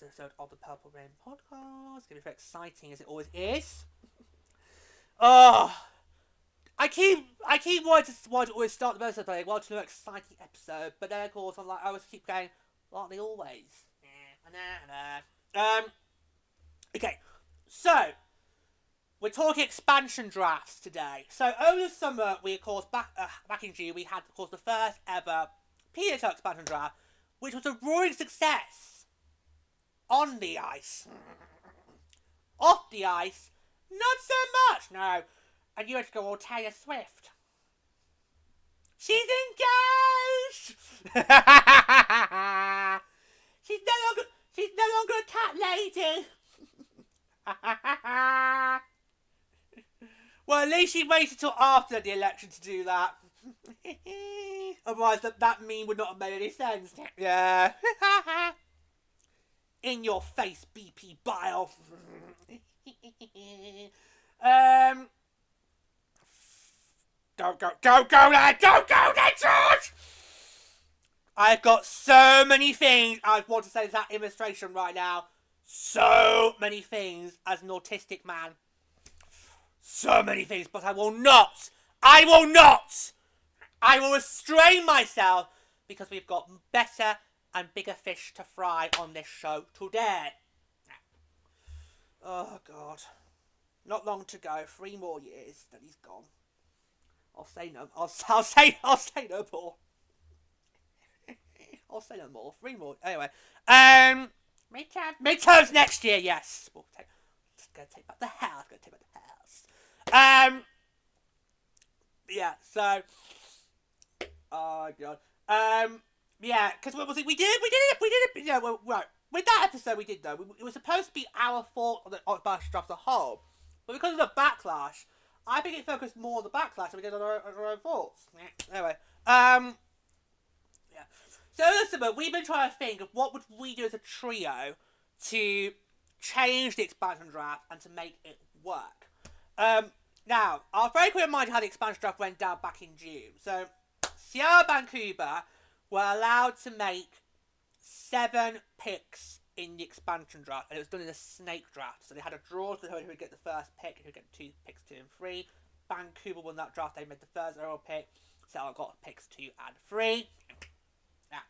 Episode of the Purple Rain Podcast. It's gonna be very exciting as it always is. Oh, I keep wanting to always start the episode like, well, to an exciting episode, but then of course I'm like, I always keep going, aren't they always? Okay, so we're talking expansion drafts today. So over the summer, we of course back in June we had of course the first ever PWHL expansion draft, which was a roaring success. On the ice. Off the ice, not so much, no. And you had to go all Taylor Swift. She's engaged! she's no longer a cat lady. Well, at least she waited till after the election to do that. Otherwise, that meme would not have made any sense. Yeah. In your face, BP Bile. Don't go there, George! I've got so many things I want to say to that illustration right now. So many things as an autistic man. So many things, but I will not. I will restrain myself because we've got better and bigger fish to fry on this show today. Oh God, not long to go. 3 more years that he's gone. I'll say no more. I'll say no more. 3 more. Anyway, midterms next year. Yes, we'll take. Just gonna take back the house. Yeah. So. Oh God. Yeah, because what was it? We did it. Yeah, well, right. With that episode we did though, it was supposed to be our thought on the backlash draft as a whole, but because of the backlash, I think it focused more on the backlash than we did on our own thoughts. Anyway, yeah. So listen, we've been trying to think of what would we do as a trio to change the expansion draft and to make it work. Now, I'll very quickly remind you how the expansion draft went down back in June. So, Seattle Vancouver were allowed to make 7 picks in the expansion draft, and it was done in a snake draft. So they had a draw to who would get the first pick, who would get 2 picks 2 and 3. Vancouver won that draft. They made the first overall pick. Seattle got picks 2 and 3. Yeah.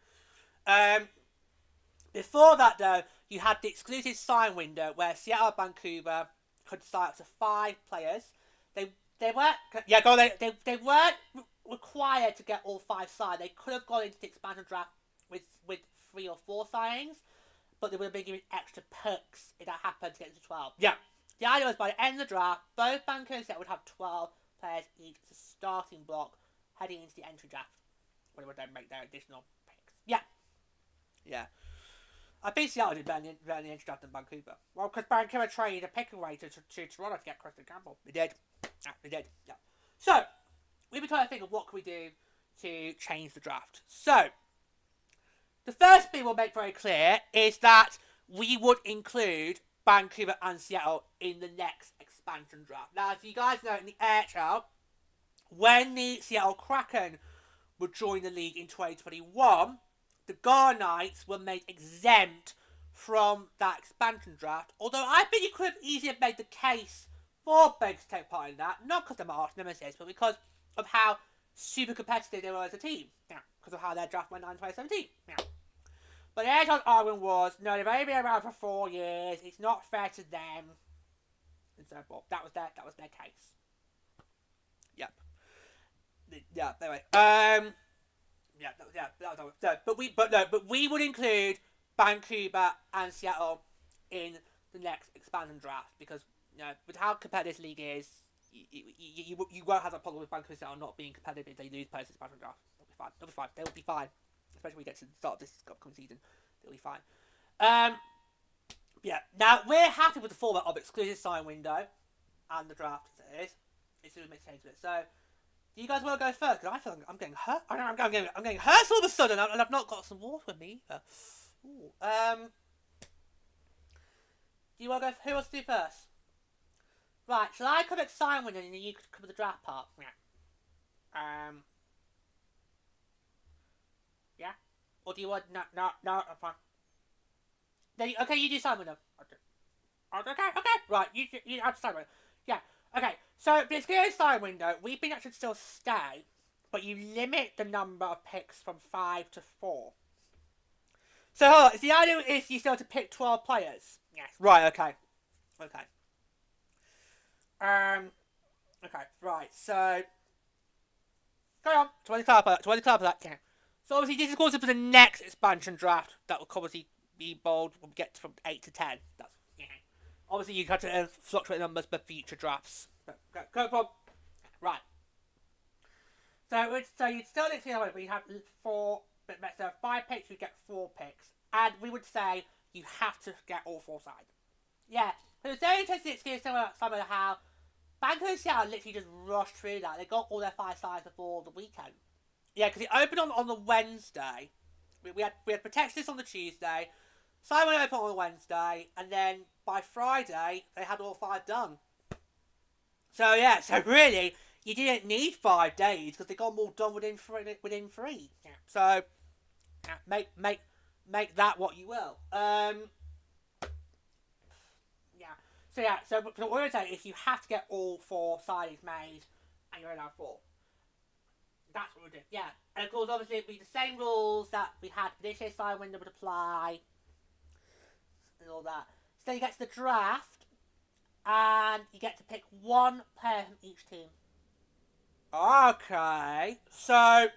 Before that though, you had the exclusive sign window where Seattle Vancouver could sign up to 5 players. They weren't. Yeah, go. They weren't required to get all 5 signed. They could have gone into the expansion draft with 3 or 4 signings, but they would have been given extra perks if that happened to get to 12. Yeah. The idea was by the end of the draft, both Vancouver and Seattle would have 12 players each as a starting block heading into the entry draft, where they would then make their additional picks. Yeah. Yeah. I think Seattle did better in the entry draft than Vancouver. Well, because Vancouver traded a pick away to Toronto to get Kristen Campbell. They did. Yeah, they did. Yeah. So, we've been trying to think of what can we do to change the draft. So, the first thing we'll make very clear is that we would include Vancouver and Seattle in the next expansion draft. Now, as you guys know, in the AHL, when the Seattle Kraken would join the league in 2021, the Gar Knights were made exempt from that expansion draft. Although I think you could have easily made the case for Banks to take part in that, not because they're my arch nemesis, but because of how super competitive they were as a team. Yeah, because of how their draft went down in 2017. Yeah. But the AHL's argument was, no, they've only been around for 4 years, it's not fair to them, and so forth. That was their case. Yep. Yeah. Anyway. But we would include Vancouver and Seattle in the next expansion draft because with how competitive this league is, you won't have a problem with Vancouver and Seattle not being competitive if they lose players in the expansion draft. They'll be fine. Especially when we get to the start of this upcoming season, they'll be fine. Yeah. Now, we're happy with the format of exclusive sign window and the draft as it is. It's going to make change to it. So, do you guys want to go first? Because I feel like I'm getting hurt. I'm getting hurt all of a sudden, and I've not got some water with me either. Ooh. Do you want to go? Who wants to do first? Right. Shall I cover the sign window and then you could cover the draft part? Yeah. Yeah. Or do you want no? I'm fine. Then okay, you do sign window. Okay. Right. You have to sign window. Yeah. Okay. So this good sign window. We've been actually still stay, but you limit the number of picks from 5 to 4. So hold on. The idea is you still have to pick 12 players. Yes. Right. Okay. Okay. Right. So. Go on. 20 club for that. Yeah. So obviously this is also for the next expansion draft. That will obviously be bold. We'll get from 8 to 10. That's obviously you have to fluctuate numbers for future drafts. Go Bob. Right. So you'd still need to know, but you have 4. But so 5 picks, you get 4 picks, and we would say you have to get all 4 sides. Yeah. So it's very interesting to see some of how Vancouver and Seattle literally just rushed through that. They got all their 5 sides before the weekend. Yeah, because it opened on the Wednesday. We had protections on the Tuesday. Simon opened on the Wednesday, and then by Friday they had all 5 done. So yeah, so really you didn't need 5 days because they got them all done within 3. Yeah. So make that what you will. Yeah. So what we're going to say is you have to get all 4 sides made, and you're allowed 4. That's what we're doing. Yeah, and of course, obviously, it'd be the same rules that we had for this year's side window would apply, and all that. So you get to the draft, and you get to pick 1 player from each team. Okay, so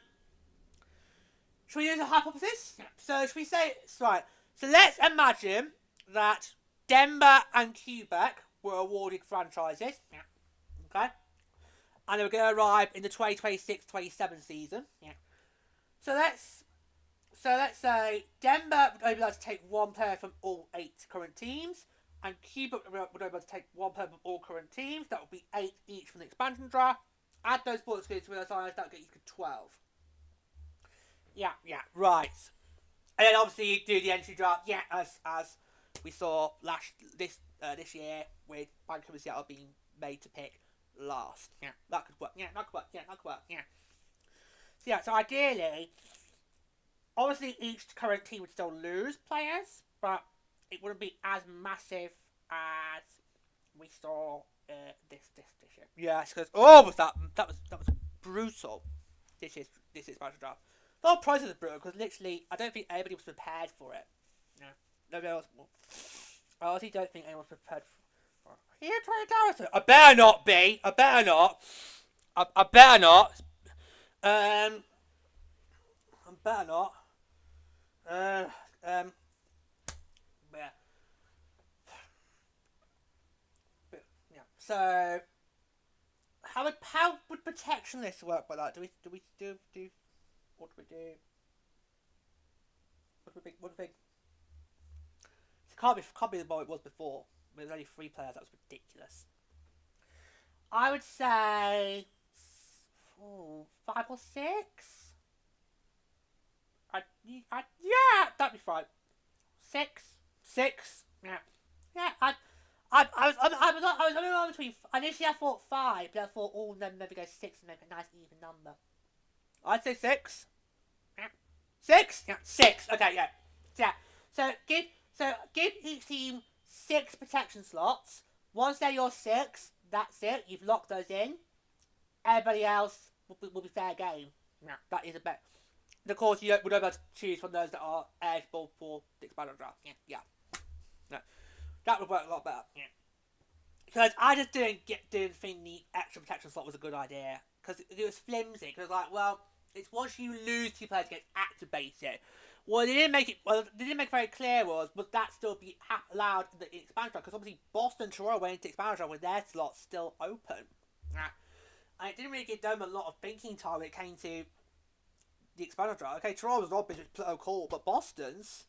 should we use a hypothesis? Yeah. So should we say right? So let's imagine that Denver and Quebec were awarded franchises. Yeah. Okay. And they were going to arrive in the 2026-27 season. Yeah. So let's say Denver would only be able to take 1 player from all 8 current teams, and Quebec would only be able to take 1 player from all current teams. That would be 8 each from the expansion draft. Add those ball experience to those sides, that would get you to 12. Yeah, right. And then obviously you do the entry draft. Yeah, as we saw this year with Vancouver and Seattle being made to pick last. Yeah, that could work. Yeah. So ideally, obviously each current team would still lose players, but it wouldn't be as massive as we saw this year. Yes, because that was brutal. This is expansion draft. The whole process is brutal because literally I don't think anybody was prepared for it. No, nobody else. I honestly don't think anyone was prepared for. I better not be. I better not. I better not. I better not. Yeah. So, how would protection lists work by that? Do we do? What do we do? What do we think? It can't be the way it was before. With only 3 players, that was ridiculous. I would say 5 or 6. Yeah, that'd be fine. 6. Yeah. I was only on between. Initially, I thought 5, but I thought all of them maybe go 6 and make a nice even number. I'd say 6. Yeah. 6. Yeah. 6. Okay. Yeah. So give each team 6 protection slots. Once they're your 6, that's it. You've locked those in. Everybody else will be fair game. Yeah, that is a bet. And of course, you would be able to choose from those that are eligible for the expansion draft. Yeah. No, that would work a lot better. Yeah. Because I just didn't think the extra protection slot was a good idea. Because it was flimsy. Because well, it's once you lose 2 players, it gets activated. What they didn't make very clear was, would that still be allowed in the expansion draft? Because obviously Boston and Toronto went into expansion draft with their slots still open. And it didn't really give them a lot of thinking time when it came to the expansion draft. Okay, Toronto was obviously so cool, but Boston's,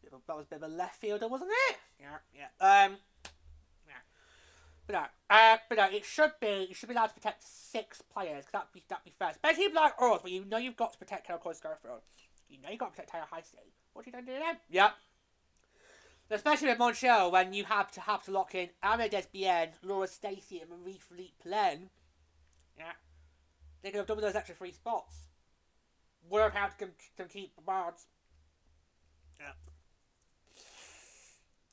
that was a bit of a left fielder, wasn't it? Yeah. But no, it should be allowed to protect 6 players, because that'd be fair. Especially like us, where you know you've got to protect Carol Schofield. You know you've got to protect Taylor Heisey. What are you going to do then? Yep. Especially with Montreal, when you have to lock in Anna Desbienne, Laura Stacey, and Marie-Philippe Plaine. Yeah. They could have doubled those extra 3 spots. Would have had to keep the bards. Yeah.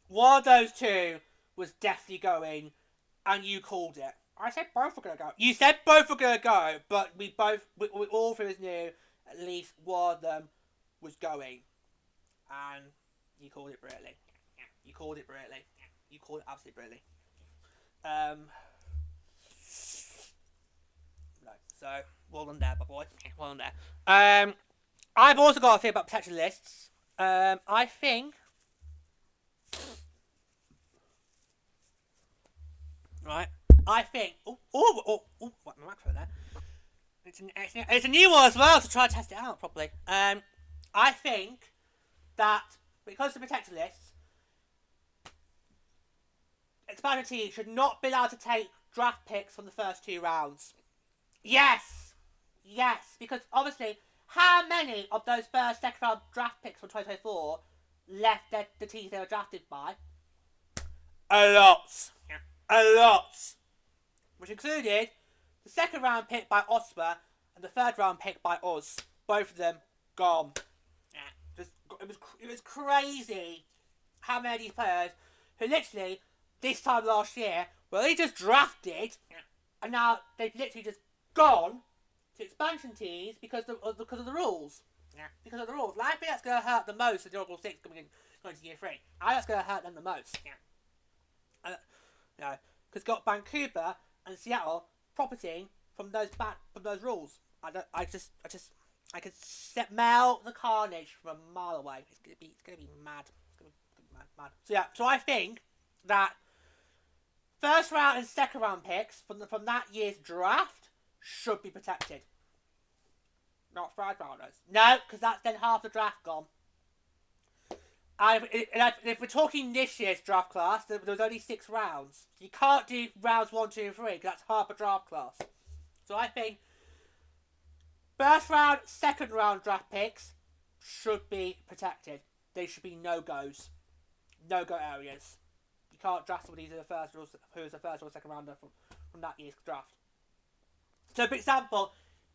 One of those 2 was definitely going, and you called it. I said both were going to go. You said both were going to go, but we all 3 knew at least one of them was going. And you called it brilliantly. Yeah. You called it brilliantly. Yeah. You called it absolutely brilliantly. No, so, well done there, my boy. Well done there. I've also got a thing about protection lists. I think... Right. I think... Oh, what my microphone there. It's a new one as well, to try to test it out properly. I think that, because of the protection lists, expansion teams should not be allowed to take draft picks from the first 2 rounds. Yes, because obviously, how many of those first, second round draft picks from 2024 left the teams they were drafted by? A lot. Which included the second round pick by Ottawa and the third round pick by us. Both of them gone. Yeah. It was crazy how many of these players who literally this time last year were only just drafted, and now they've literally just gone to expansion teams because of the rules. Yeah. Because of the rules. And I think that's going to hurt the most of the Oracle 6 going into year 3. I think that's going to hurt them the most. Yeah. Because got Vancouver and Seattle profiting from those rules. I can smell the carnage from a mile away. It's gonna be mad. It's gonna be mad. So yeah. So I think that first round and second round picks from that year's draft should be protected. Not third rounders. No, because that's then half the draft gone. If we're talking this year's draft class, there was only 6 rounds. You can't do rounds 1, 2, and 3, because that's half a draft class. So I think first round, second round draft picks should be protected. They should be no-goes. No-go areas. You can't draft somebody who's a first or second rounder from that year's draft. So, for example,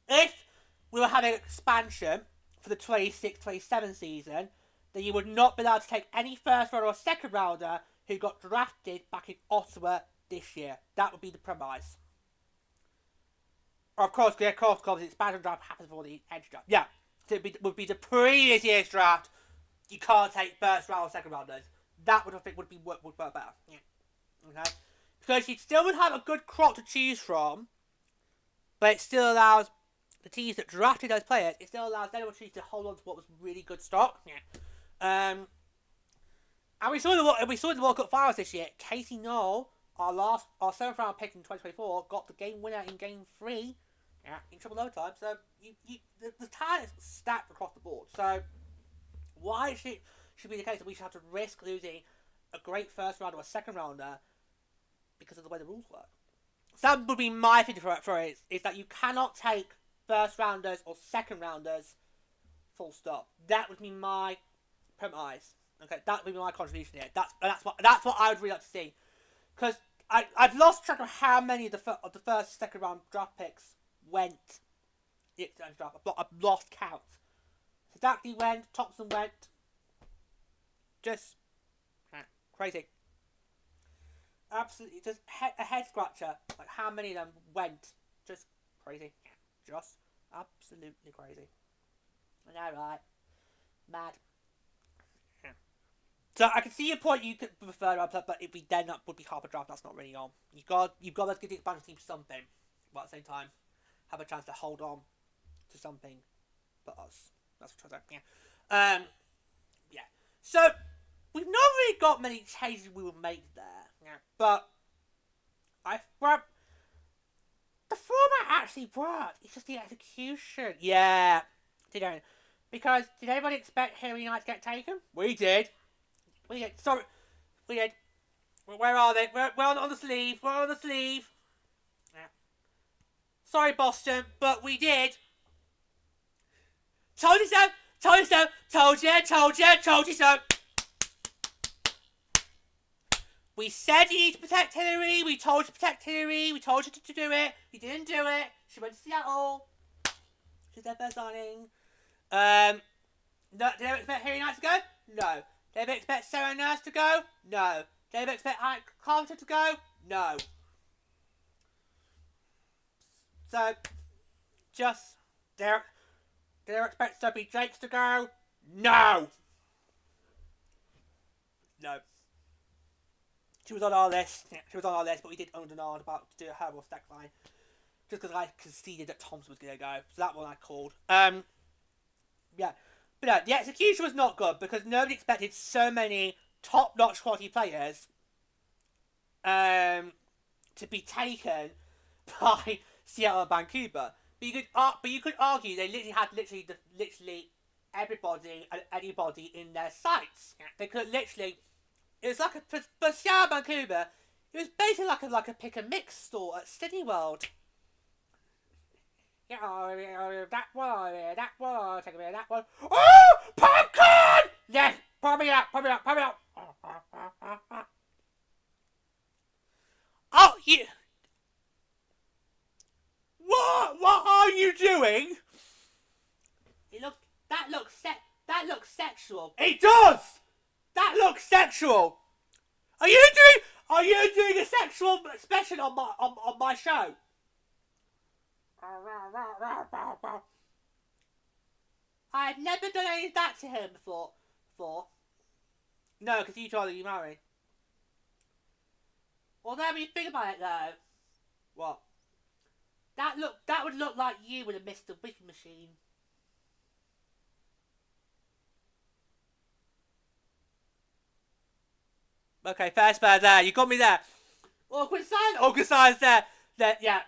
if we were having expansion for the 26-27 season, then you would not be allowed to take any first rounder or second rounder who got drafted back in Ottawa this year. That would be the premise. Of course, the expansion draft happens before the edge draft. Yeah, so it would be the previous year's draft. You can't take first round or second rounders. That would work better. Yeah. Okay, because you still would have a good crop to choose from, but it still allows the teams that drafted those players. It still allows them to hold on to what was really good stock. Yeah. And we saw the World Cup finals this year. Casey Knoll, our 7th round pick in 2024, got the game winner in Game 3. Yeah, in triple overtime. So the talent is stacked across the board. So why should be the case that we should have to risk losing a great first rounder or a second rounder because of the way the rules work? So that would be my thing for it, is that you cannot take first rounders or second rounders full stop. That would be my premise. Okay, that would be my contribution here. That's what I would really like to see, because I've lost track of how many of the first, second round draft picks went in the draft. I've lost count. Sadaki went, Thompson went. Just crazy. Absolutely, just a head scratcher. Like how many of them went. Just crazy. Just absolutely crazy. I know, right? Mad. So I can see your point. You could prefer that, but if we then that would be half a draft. That's not really on. You've got to give the expansion team something, but at the same time, have a chance to hold on to something for us. That's what I'm trying to say. Yeah. So we've not really got many changes we will make there. Yeah. But the format actually worked. It's just the execution. Yeah. Because did anybody expect Harry Knight to get taken? We did. Sorry, We did. Where are they? We're on the sleeve. We're on the sleeve. Yeah. Sorry, Boston, but we did. Told you so. Told you so. Told you. Told you. Told you so. We said you need to protect Hillary. We told you to protect Hillary. We told you to do it. You didn't do it. She went to Seattle. She's their first signing. No, did they expect Hillary Knight to go? No. Did they expect Sarah Nurse to go? No. Did they expect Ike Carter to go? No. So, just, did they expect Sophie Jakes to go? No. No. She was on our list. Yeah, she was on our list, but we did on about to do a herbal stack line. Just because I conceded that Thompson was going to go. So that one I called. Yeah. But no, the execution was not good because nobody expected so many top-notch quality players to be taken by Seattle Vancouver. But you could argue they literally had literally everybody and anybody in their sights. They could literally. It was like for Seattle Vancouver, it was basically like a pick and mix store at City World. Yeah, that one, take a bit of that one. Oh, popcorn! Yes, pour me up. Oh, you. What are you doing? That looks sexual. It does. That looks sexual. Are you doing a sexual expression on my show? I've never done any of that to him before. No, because you told her you married. Although when you think about it though, what? That would look like you with a Mr. Wicking machine. Okay, fair there. You got me there. Awkward silence there. Yeah.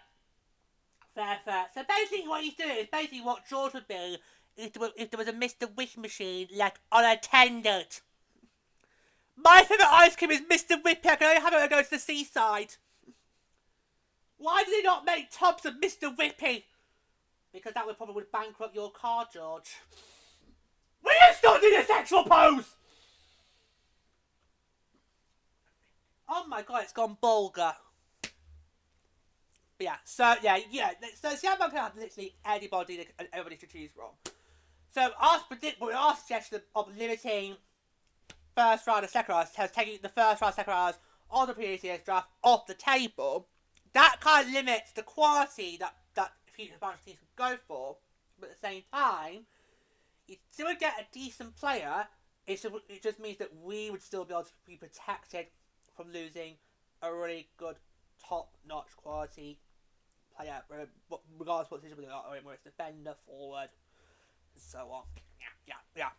Fair. So basically what he's doing is basically what George would be if there was a Mr. Wish machine left unattended. My favourite ice cream is Mr. Whippy. I can only have it when I go to the seaside. Why do they not make tubs of Mr. Whippy? Because that would probably bankrupt your car, George. Will you stop doing a sexual pose? Oh my god, it's gone vulgar. But yeah, so Seattle Vancouver had literally anybody and everybody to choose from. So our suggestion of limiting first round and second round has taken the first round, second round of the previous draft off the table. That kind of limits the quality that future bunch teams could go for. But at the same time, you still would get a decent player. It just means that we would still be able to be protected from losing a really good, top-notch quality player, regardless of what position we are, whether it's defender, forward, and so on. Yeah.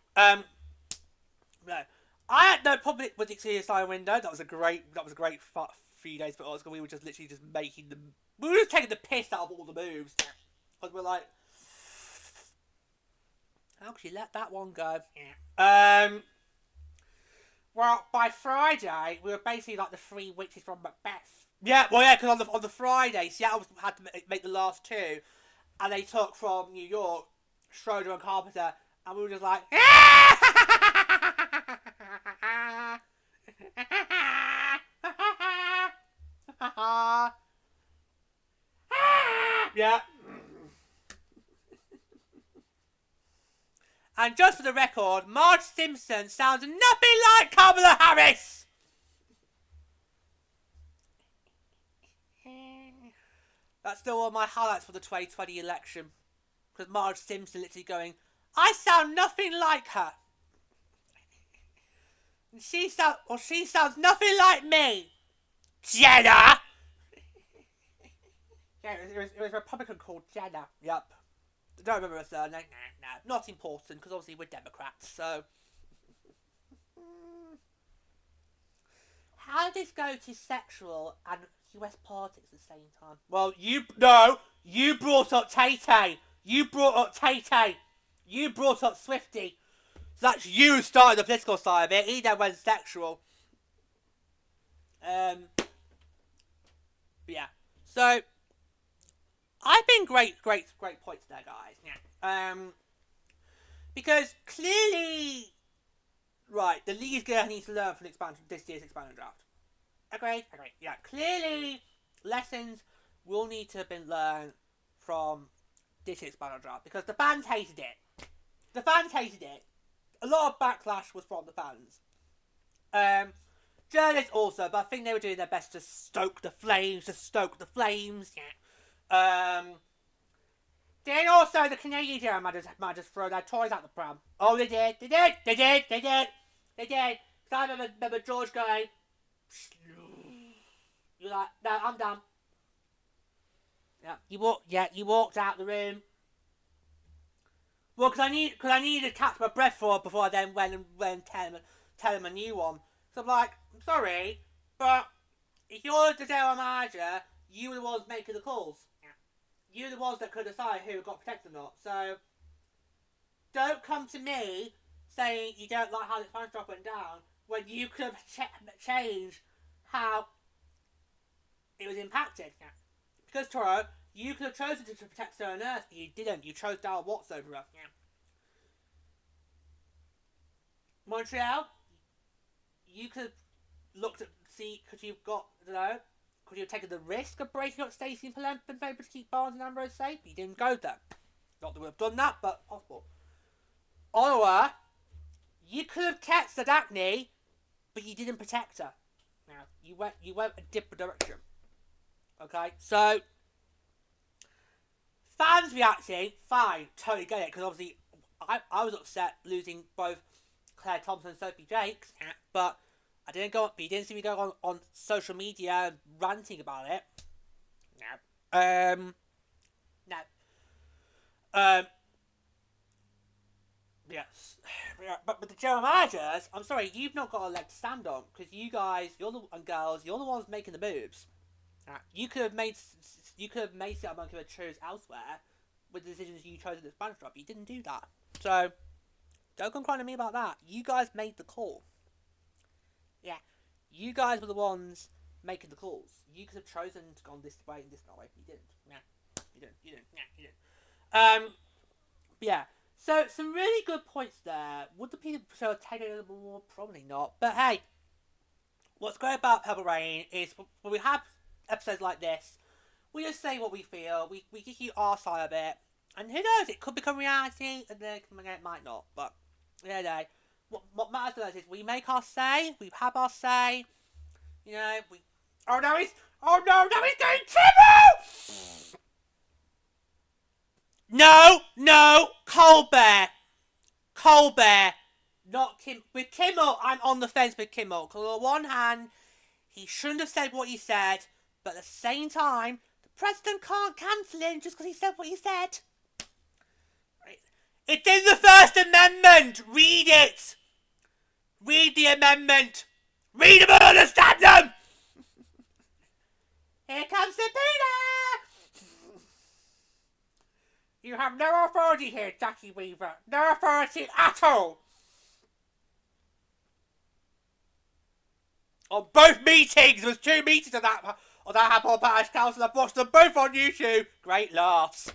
No, I had no problem with the exterior sign window. That was a great few days for us. We were just literally we were just taking the piss out of all the moves. Because we're like, how could you let that one go? Yeah. Well, by Friday, we were basically like the three witches from Macbeth. Yeah, because on the Friday, Seattle had to make the last two, and they took from New York, Schroeder and Carpenter, and we were just like, yeah. And just for the record, Marge Simpson sounds nothing like Kamala Harris. That's still one of my highlights for the 2020 election. Because Marge Simpson literally going, I sound nothing like her. And she sounds nothing like me. Jenna! Yeah, it was a Republican called Jenna. Yep. Don't remember her surname. No. Not important, because obviously we're Democrats, so. How did this go to sexual and US politics at the same time? Well, you brought up Tay-Tay. You brought up Swifty. So that's you who started the political side of it. He then went sexual. Yeah. So I think great points there, guys. Yeah. Because clearly, right, the league's gonna need to learn from this year's expansion draft. Agreed. Yeah. Clearly, lessons will need to have been learned from this year's expansion draft because the fans hated it. A lot of backlash was from the fans. Journalists also, but I think they were doing their best to stoke the flames. Yeah. Then also the Canadian general managers throw their toys out the pram. Oh, they did. Because I remember George going, you're like, no, I'm done. Yeah, you walked out the room. Well, because I needed to catch my breath before I then went and tell him a new one. So I'm like, I'm sorry, but if you're the general manager, you were the ones making the calls. You're the ones that could decide who got protected or not. So don't come to me saying you don't like how the expansion drop went down when you could have changed how it was impacted. Because Toro, you could have chosen to protect Sarah Nurse, but you didn't. You chose Darryl Watts over her. Montreal, you could have looked at could you have taken the risk of breaking up Stacey and Palempa and able to keep Barnes and Ambrose safe? You didn't go there. Not that we would have done that, but possible. Ottawa, you could have kept Sadakny, but you didn't protect her. Now you went a different direction. Okay, so fans reacting, fine, totally get it, because obviously I was upset losing both Claire Thompson and Sophie Jakes, but I didn't go. But you didn't see me go on social media ranting about it. No. Yes. But the general managers, I'm sorry, you've not got a leg to stand on because you guys, you're the ones making the moves. You could have made Seattle Vancouver choose elsewhere with the decisions you chose at the Spanish drop. You didn't do that, so don't come crying to me about that. You guys made the call. Yeah, you guys were the ones making the calls. You could have chosen to go this way and this way. You didn't. Yeah, you didn't. Yeah. So some really good points there. Would the people take it a little more? Probably not. But hey, what's great about Pebble Rain is when we have episodes like this, we just say what we feel. We give you our side of it, and who knows? It could become reality, and then it might not. But yeah, what matters to us is we make our say. We have our say. You know, we. Oh no, he's going triple. No, Colbert, not Kim. With Kimmel, I'm on the fence with Kimmel. Because on the one hand, he shouldn't have said what he said, but at the same time, the president can't cancel him just because he said what he said. It's in the First Amendment. Read it. Read the amendment. Read them and understand them. Here comes the Peter. You have no authority here, Jackie Weaver. No authority at all. On both meetings, there was 2 meetings of that Apple Parish Council. I've watched them both on YouTube. Great laughs.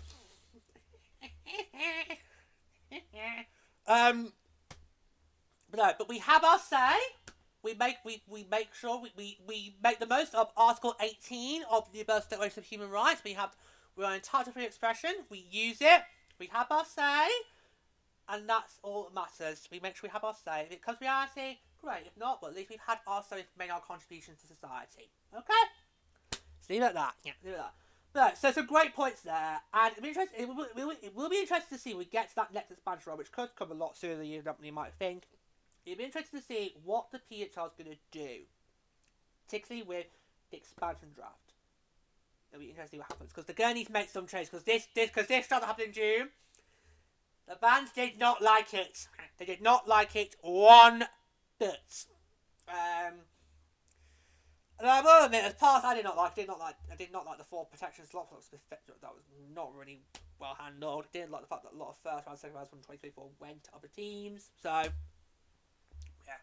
But we have our say. We make sure we make the most of Article 18 of the Universal Declaration of Human Rights. We're entitled to free expression. We use it. We have our say. And that's all that matters. We make sure we have our say. If it comes to reality, great. If not, well, at least we've had our say, made our contribution to society. Okay? So leave it at that. Yeah, leave it at that. But, so some great points there. And it will be interesting to see when we get to that next expansion round, which could come a lot sooner than you might think. It'll be interesting to see what the PHL is going to do. Particularly with the expansion draft. It'll be interesting what happens because they're going to need to make some changes because this draft happened in June. The fans did not like it. They did not like it one bit. And I will admit, as part I did not like the 4 protection slots. That was not really well handled. I didn't like the fact that a lot of first round, second rounds from 2024 went to other teams. So yeah,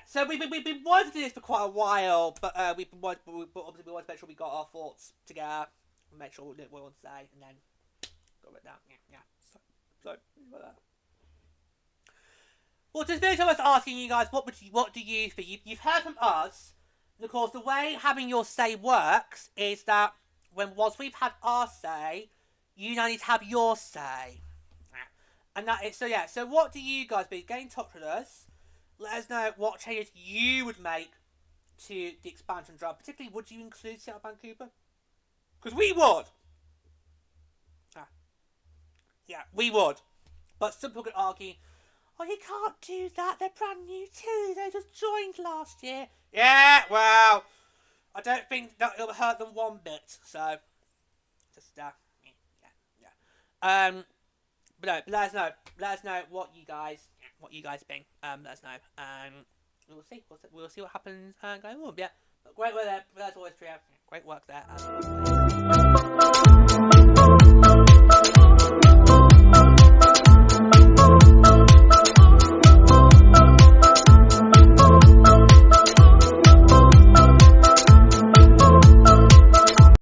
So we've been wanting to do this for quite a while, but we've been obviously we want to make sure we got our thoughts together, and make sure we know what we want to say, and then go with that. Yeah. So like that. Well, just basically, I was asking you guys, what do you think? You've heard from us, and of course, the way having your say works is that once we've had our say, you now need to have your say. And that is, so what do you guys do? Get in touch with us. Let us know what changes you would make to the expansion draft. Particularly, would you include Seattle Vancouver? Because we would. Yeah, we would. But some people could argue, oh, you can't do that. They're brand new too. They just joined last year. Yeah, well, I don't think that it'll hurt them one bit. So, just, yeah. But no, let us know. Let us know what you guys think. Let us know. We'll see. We'll see what happens going on. Yeah, great work there. As always, Trio. Great work there. As always.